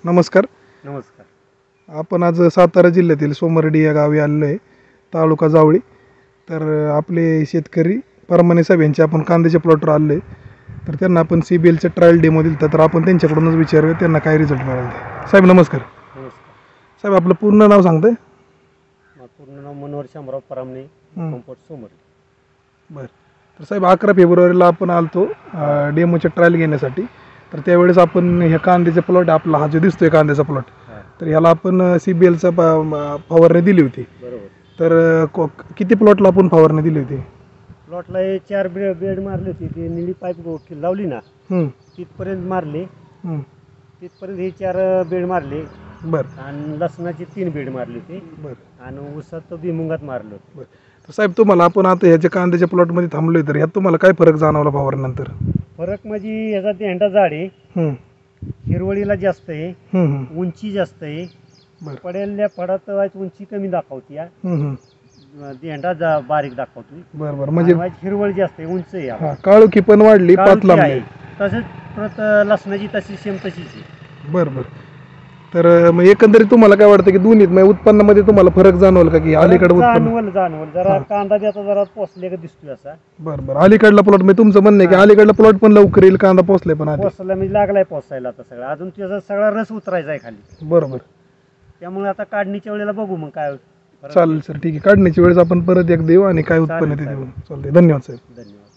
नमस्कार. नमस्कार. आपण आज सातारा जिल्ह्यातील सोमर्डी या गावी आलेलो आहे, तालुका जावळी. तर आपले शेतकरी परमाने साहेब यांचे आपण कांद्याच्या प्लॉटवर आलेलो आहे. तर त्यांना आपण CBLचं ट्रायल डेमो दिलं, तर आपण त्यांच्याकडूनच विचारूया त्यांना काय रिझल्ट मिळाले ते. साहेब नमस्कार. नमस्कार. साहेब आपलं पूर्ण नाव सांगताय? माझं पूर्ण नाव मनोहर शामराव परमाने, कंपोस्ट सोमर्डी. बरं. तर साहेब 11 फेब्रुवारीला आपण आलतो डेमोचे ट्रायल घेण्यासाठी. तर त्यावेळेस आपण ह्या कांद्याचा प्लॉट, आपला हा जो दिसतोय कांद्याचा प्लॉट, तर ह्याला आपण CBLचा फवारणी दिली होती. बरोबर. तर किती प्लॉटला आपण फवारणी दिली होती? प्लॉटला 4 बेड मारले होते. ती निळी पाईप लावली ना, तिथपर्यंत मारले. तिथपर्यंत हे 4 बेड मारले. बरं. आणि लसणाचे 3 बेड मारले होते. बरं. आणि ऊसात भुईमुगात मारलं होतं. बरं. तर साहेब तुम्हाला, आपण आता ह्याच्या कांद्याच्या प्लॉटमध्ये थांबलोय, तर ह्यात तुम्हाला काय फरक जाणवला फवारण्यानंतर? फरक म्हणजे ह्याचा देंडा जाड आहे, हिरवळीला जास्त आहे, उंची जास्त आहे. पडेल्या फळात उंची कमी दाखवते, देंडा बारीक दाखवतोय. बरोबर. म्हणजे हिरवळ जास्त आहे, उंच आहे, काळोखी पण वाढली, पातला आहे. तसेच परत लसणाची तशी सेम तशीच आहे. बरं बरं. तर मग एकंदरीत तुम्हाला काय वाटतं की दोन्हीत म्हणजे उत्पन्नामध्ये तुम्हाला फरक जाणवलं का? की अलीकडे जाणवल जरा कांदा बी आता जरा पोचले का दिसतोय असा. बरं बरं. अलीकडला प्लॉट म्हणजे तुमचं म्हणणं आहे की अलीकडला प्लॉट पण लवकर येईल, कांदा पोचलाय पण आधी? पोचला म्हणजे लागलाय पोचायला आता सगळं. अजून त्याचा सगळा रस उतरायचा आहे खाली. बरोबर. त्यामुळे आता काढणीच्या वेळेला बघू मग काय. चालेल सर, ठीक आहे. काढण्याच्या वेळेस आपण परत एक देऊ आणि काय उत्पन्न ते देऊ. चालतंय. धन्यवाद साहेब. धन्यवाद.